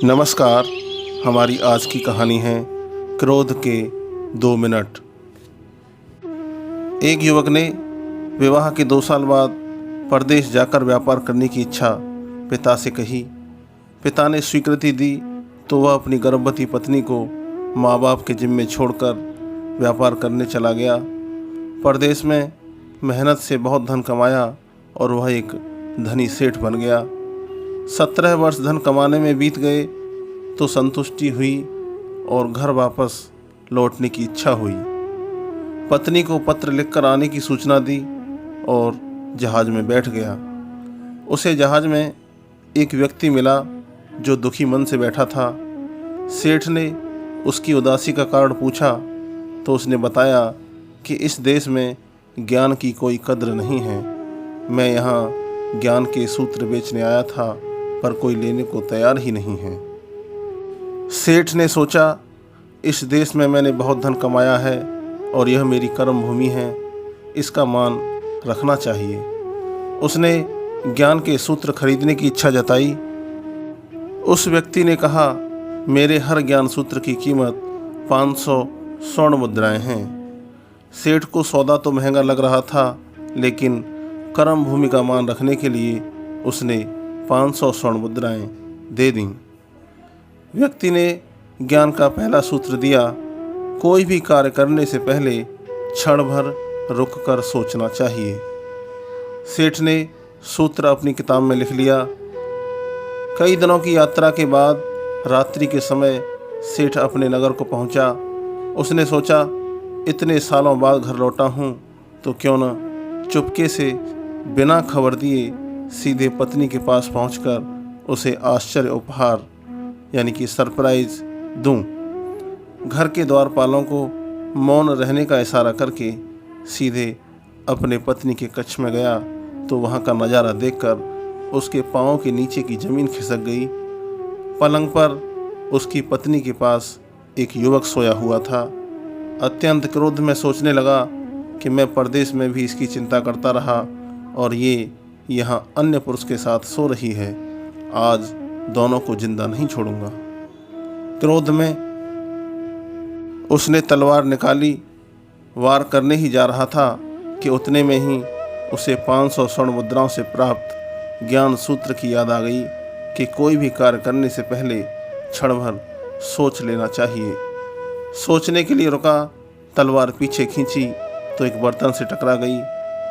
नमस्कार। हमारी आज की कहानी है क्रोध के 2 मिनट। एक युवक ने विवाह के 2 साल बाद परदेश जाकर व्यापार करने की इच्छा पिता से कही। पिता ने स्वीकृति दी तो वह अपनी गर्भवती पत्नी को माँ बाप के जिम्मे छोड़कर व्यापार करने चला गया। परदेश में मेहनत से बहुत धन कमाया और वह एक धनी सेठ बन गया। 17 वर्ष धन कमाने में बीत गए तो संतुष्टि हुई और घर वापस लौटने की इच्छा हुई। पत्नी को पत्र लिखकर आने की सूचना दी और जहाज में बैठ गया। उसे जहाज में एक व्यक्ति मिला जो दुखी मन से बैठा था। सेठ ने उसकी उदासी का कारण पूछा तो उसने बताया कि इस देश में ज्ञान की कोई कद्र नहीं है। मैं यहाँ ज्ञान के सूत्र बेचने आया था पर कोई लेने को तैयार ही नहीं है। सेठ ने सोचा, इस देश में मैंने बहुत धन कमाया है और यह मेरी कर्म भूमि है, इसका मान रखना चाहिए। उसने ज्ञान के सूत्र खरीदने की इच्छा जताई। उस व्यक्ति ने कहा, मेरे हर ज्ञान सूत्र की कीमत 500 स्वर्ण मुद्राएं हैं। सेठ को सौदा तो महंगा लग रहा था, लेकिन कर्म भूमि का मान रखने के लिए उसने 500 स्वर्ण मुद्राएं दे दीं। व्यक्ति ने ज्ञान का पहला सूत्र दिया, कोई भी कार्य करने से पहले क्षण भर रुककर सोचना चाहिए। सेठ ने सूत्र अपनी किताब में लिख लिया। कई दिनों की यात्रा के बाद रात्रि के समय सेठ अपने नगर को पहुंचा। उसने सोचा, इतने सालों बाद घर लौटा हूं तो क्यों न चुपके से बिना खबर दिए सीधे पत्नी के पास पहुंचकर उसे आश्चर्य उपहार यानी कि सरप्राइज दूं। घर के द्वारपालों को मौन रहने का इशारा करके सीधे अपने पत्नी के कक्ष में गया तो वहां का नज़ारा देखकर उसके पाँव के नीचे की ज़मीन खिसक गई। पलंग पर उसकी पत्नी के पास एक युवक सोया हुआ था। अत्यंत क्रोध में सोचने लगा कि मैं परदेश में भी इसकी चिंता करता रहा और ये यहाँ अन्य पुरुष के साथ सो रही है। आज दोनों को जिंदा नहीं छोड़ूंगा। क्रोध में उसने तलवार निकाली। वार करने ही जा रहा था कि उतने में ही उसे 500 स्वर्ण मुद्राओं से प्राप्त ज्ञान सूत्र की याद आ गई कि कोई भी कार्य करने से पहले क्षण भर सोच लेना चाहिए। सोचने के लिए रुका, तलवार पीछे खींची तो एक बर्तन से टकरा गई।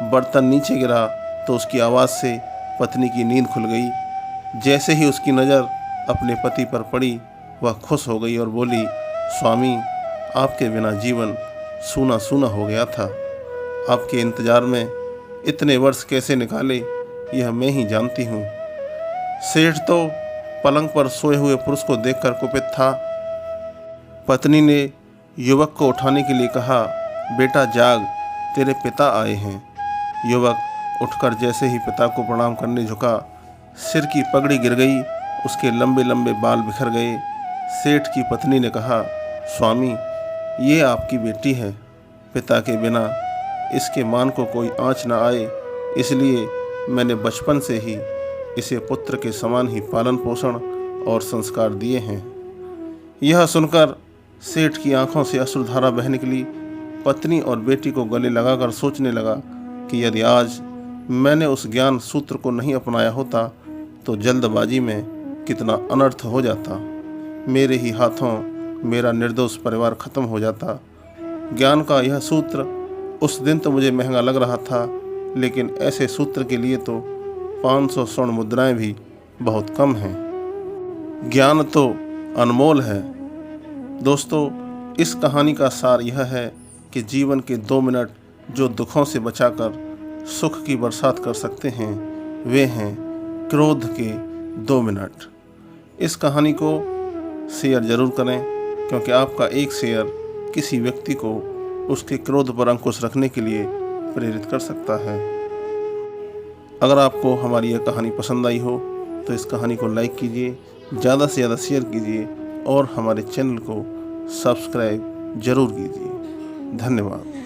बर्तन नीचे गिरा तो उसकी आवाज़ से पत्नी की नींद खुल गई। जैसे ही उसकी नज़र अपने पति पर पड़ी वह खुश हो गई और बोली, स्वामी, आपके बिना जीवन सूना सूना हो गया था। आपके इंतज़ार में इतने वर्ष कैसे निकाले यह मैं ही जानती हूँ। सेठ तो पलंग पर सोए हुए पुरुष को देखकर कुपित था। पत्नी ने युवक को उठाने के लिए कहा, बेटा जाग, तेरे पिता आए हैं। युवक उठकर जैसे ही पिता को प्रणाम करने झुका, सिर की पगड़ी गिर गई, उसके लंबे लंबे बाल बिखर गए। सेठ की पत्नी ने कहा, स्वामी, ये आपकी बेटी है। पिता के बिना इसके मान को कोई आँच न आए, इसलिए मैंने बचपन से ही इसे पुत्र के समान ही पालन पोषण और संस्कार दिए हैं। यह सुनकर सेठ की आंखों से अश्रुधारा बह निकली। पत्नी और बेटी को गले लगाकर सोचने लगा कि यदि आज मैंने उस ज्ञान सूत्र को नहीं अपनाया होता तो जल्दबाजी में कितना अनर्थ हो जाता। मेरे ही हाथों मेरा निर्दोष परिवार खत्म हो जाता। ज्ञान का यह सूत्र उस दिन तो मुझे महंगा लग रहा था, लेकिन ऐसे सूत्र के लिए तो 500 स्वर्ण मुद्राएं भी बहुत कम हैं। ज्ञान तो अनमोल है। दोस्तों, इस कहानी का सार यह है कि जीवन के 2 मिनट जो दुखों से बचाकर सुख की बरसात कर सकते हैं वे हैं क्रोध के 2 मिनट। इस कहानी को शेयर ज़रूर करें, क्योंकि आपका एक शेयर किसी व्यक्ति को उसके क्रोध पर अंकुश रखने के लिए प्रेरित कर सकता है। अगर आपको हमारी यह कहानी पसंद आई हो तो इस कहानी को लाइक कीजिए, ज़्यादा से ज़्यादा शेयर कीजिए और हमारे चैनल को सब्सक्राइब ज़रूर कीजिए। धन्यवाद।